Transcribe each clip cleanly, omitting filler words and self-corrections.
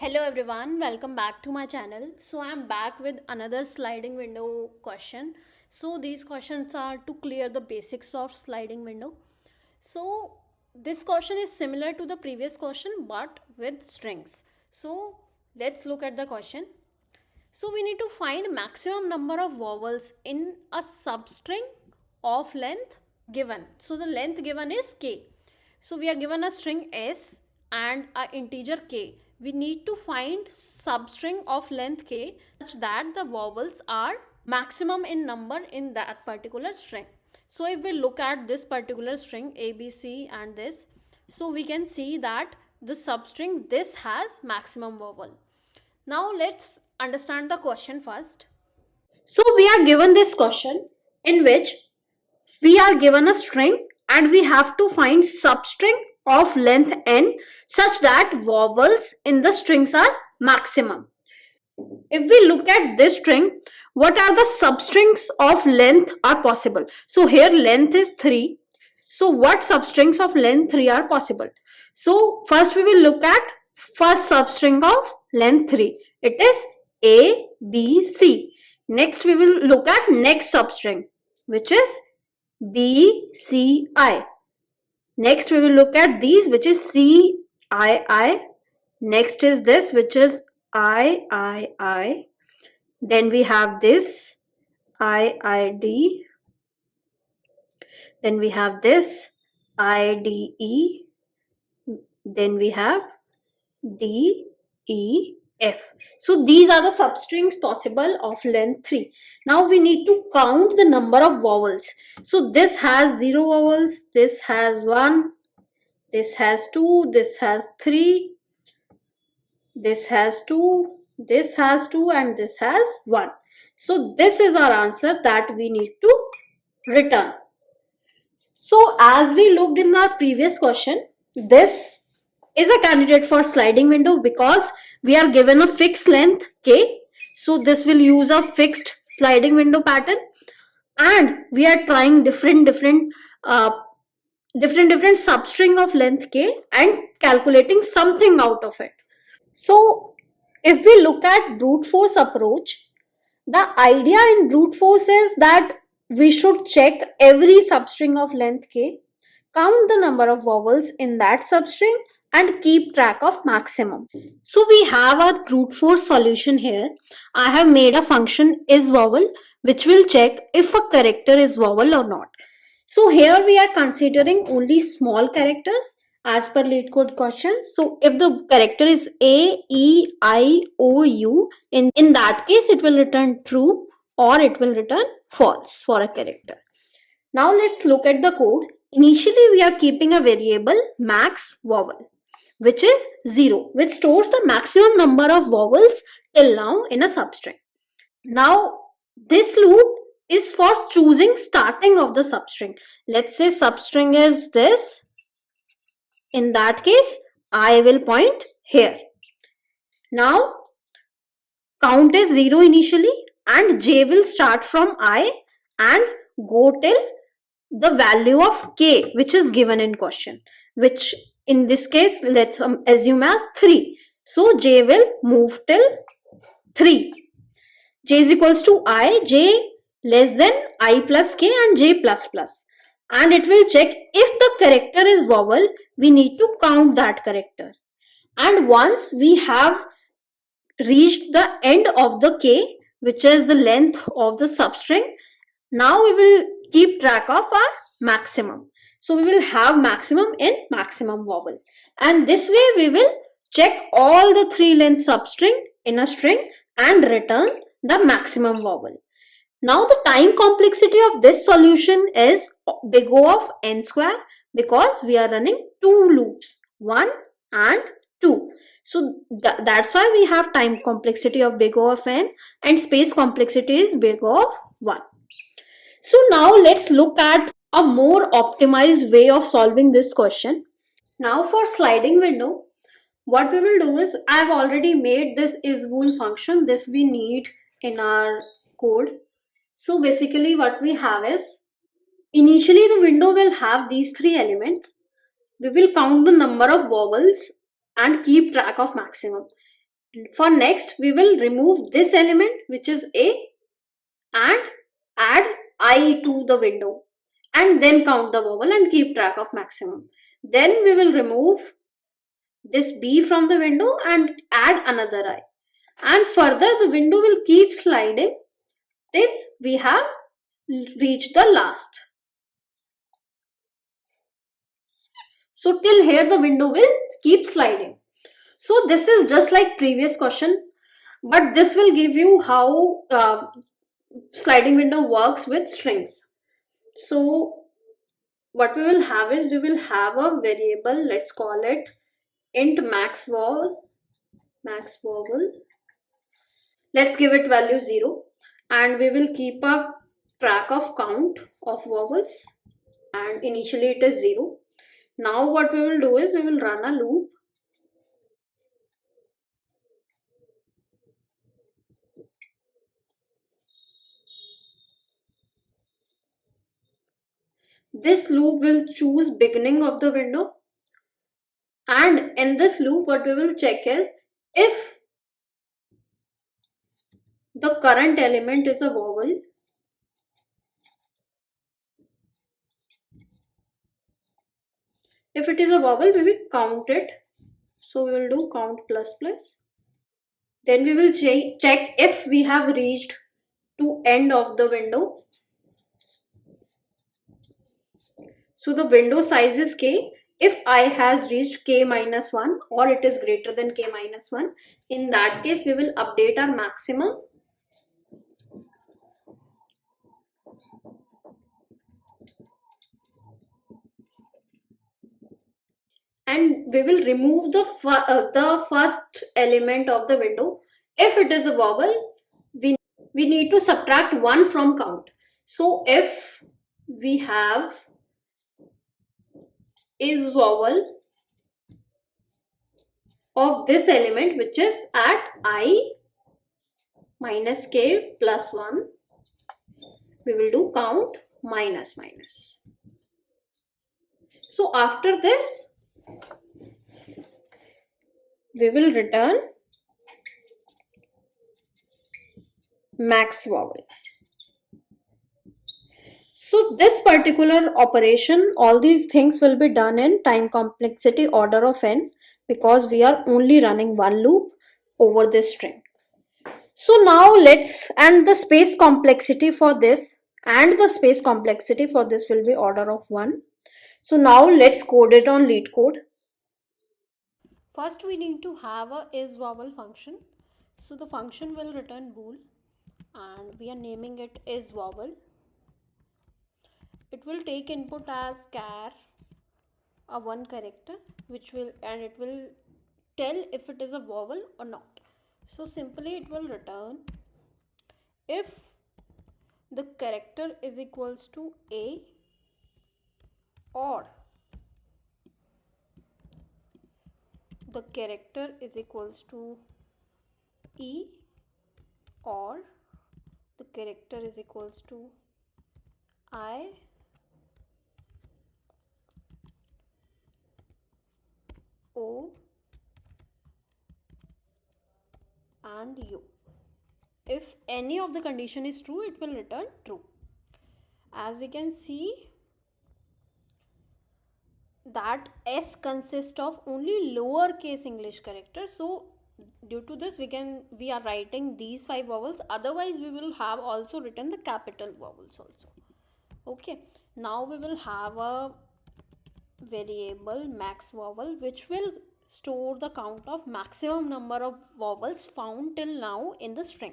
Hello everyone, welcome back to my channel. So I'm back with another sliding window question. So these questions are to clear the basics of sliding window. So this question is similar to the previous question but with strings. So let's look at the question. So we need to find maximum number of vowels in a substring of length given. So the length given is k. So we are given a string s and a integer k. We need to find substring of length k such that the vowels are maximum in number in that particular string. So if we look at this particular string a, b, c and this, so we can see that the substring this has maximum vowel. Now let's understand the question first. So we are given this question in which we are given a string and we have to find substring of length n such that vowels in the strings are maximum. If we look at this string, what are the substrings of length are possible? So here length is 3. So what substrings of length 3 are possible? So first we will look at first substring of length 3. It is A, B, C. Next we will look at next substring which is B, C, I. Next we will look at these which is C, I. Next is this which is I. Then we have this I, D. Then we have this I, D, E. Then we have D, E, F. So these are the substrings possible of length 3. Now we need to count the number of vowels. So this has 0 vowels, this has 1, this has 2, this has 3, this has 2, this has 2 and this has 1. So this is our answer that we need to return. So as we looked in our previous question, this is a candidate for sliding window because we are given a fixed length k. So this will use a fixed sliding window pattern and we are trying different substring of length k and calculating something out of it. So if we look at brute force approach, the idea in brute force is that we should check every substring of length k, count the number of vowels in that substring and keep track of maximum. So we have our brute force solution here. I have made a function isVowel which will check if a character is vowel or not. So here we are considering only small characters as per LeetCode questions. So if the character is A, E, I, O, U, in that case it will return true or it will return false for a character. Now let's look at the code. Initially we are keeping a variable max vowel which is 0, which stores the maximum number of vowels till now in a substring. Now this loop is for choosing starting of the substring. Let's say substring is this. In that case, I will point here. Now count is 0 initially and j will start from I and go till the value of k which is given in question, which in this case let's assume as 3. So j will move till 3. J is equals to I, j less than I plus k and j plus plus. And it will check if the character is vowel, we need to count that character. And once we have reached the end of the k, which is the length of the substring, now we will keep track of our maximum. So we will have maximum in maximum vowel. And this way we will check all the 3 length substring in a string and return the maximum vowel. Now the time complexity of this solution is big O of n square because we are running 2 loops, 1 and 2. So that's why we have time complexity of big O of n and space complexity is big O of 1. So now let's look at a more optimized way of solving this question. Now for sliding window, what we will do is I have already made this isBool function. This we need in our code. So basically what we have is, initially the window will have these 3 elements. We will count the number of vowels and keep track of maximum. For next, we will remove this element, which is a, and add I to the window, and then count the vowel and keep track of maximum. Then we will remove this b from the window and add another I, and further the window will keep sliding till we have reached the last. So till here the window will keep sliding. So this is just like previous question, but this will give you how sliding window works with strings. So what we will have is, we will have a variable, let's call it int max vowel. Let's give it value 0, and we will keep a track of count of vowels, and initially it is 0. Now what we will do is, we will run a loop. This loop will choose beginning of the window, and in this loop what we will check is, if the current element is a vowel, if it is a vowel, we will count it. So we will do count plus plus. Then we will check if we have reached to end of the window. So the window size is k. If I has reached k minus 1 or it is greater than k minus 1, in that case we will update our maximum. And we will remove the first element of the window. If it is a vowel, we need to subtract 1 from count. So if we have is vowel of this element, which is at I minus k plus 1, we will do count minus minus. So after this, we will return max vowel. So this particular operation, all these things will be done in time complexity order of n, because we are only running one loop over this string. So now and the space complexity for this will be order of 1. So now let's code it on LeetCode. First we need to have a isVowel function. So the function will return bool, and we are naming it isVowel. It will take input as char, a one character, it will tell if it is a vowel or not. So simply it will return if the character is equals to a, or the character is equals to e, or the character is equals to I, o, and u. If any of the condition is true, it will return true. As we can see that S consists of only lowercase English characters. So due to this, we are writing these 5 vowels. Otherwise, we will have also written the capital vowels also. Okay. Now we will have a variable max vowel, which will store the count of maximum number of vowels found till now in the string.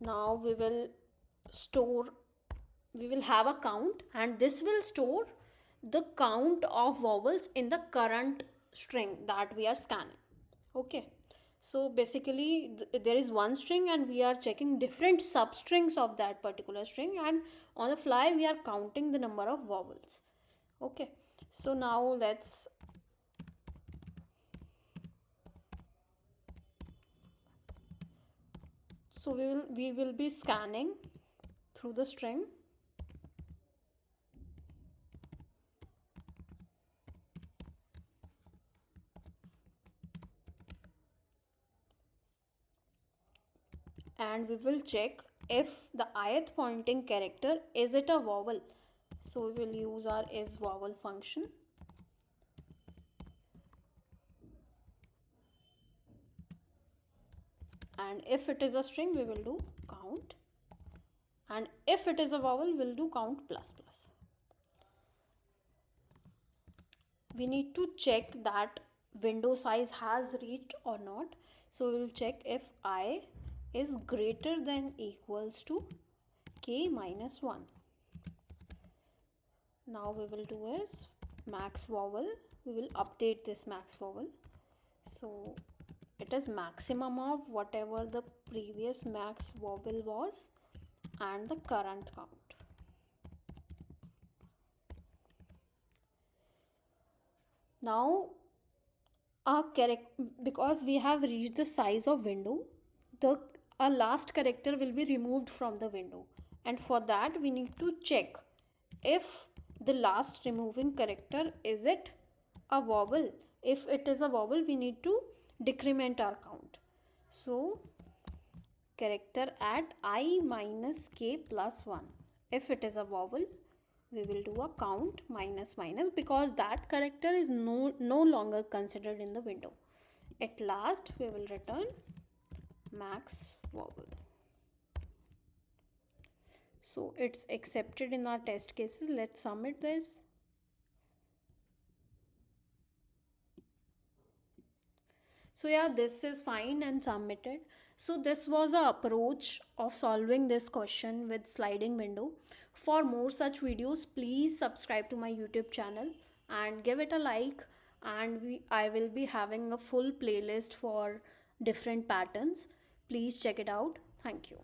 Now we will have a count, and this will store the count of vowels in the current string that we are scanning. Okay, so basically there is one string and we are checking different substrings of that particular string, and on the fly we are counting the number of vowels. Okay, so now let's we will be scanning through the string. and we will check if the ith pointing character is it a vowel. So we will use our is vowel function. And if it is a string, we will do count. And if it is a vowel, we'll do count plus plus. We need to check that window size has reached or not. So we'll check if I is greater than equals to k minus 1. Now we will do is max vowel. We will update this max vowel. So it is maximum of whatever the previous max vowel was and the current count. Now because we have reached the size of window, our last character will be removed from the window, and for that we need to check if the last removing character is it a vowel. If it is a vowel, we need to decrement our count. So character at I minus k plus 1. If it is a vowel, we will do a count minus minus, because that character is no longer considered in the window. At last we will return max vowel. So it's accepted in our test cases. Let's submit this. So yeah, this is fine and submitted. So this was a approach of solving this question with sliding window. For more such videos, please subscribe to my YouTube channel and give it a like. And I will be having a full playlist for different patterns. Please check it out. Thank you.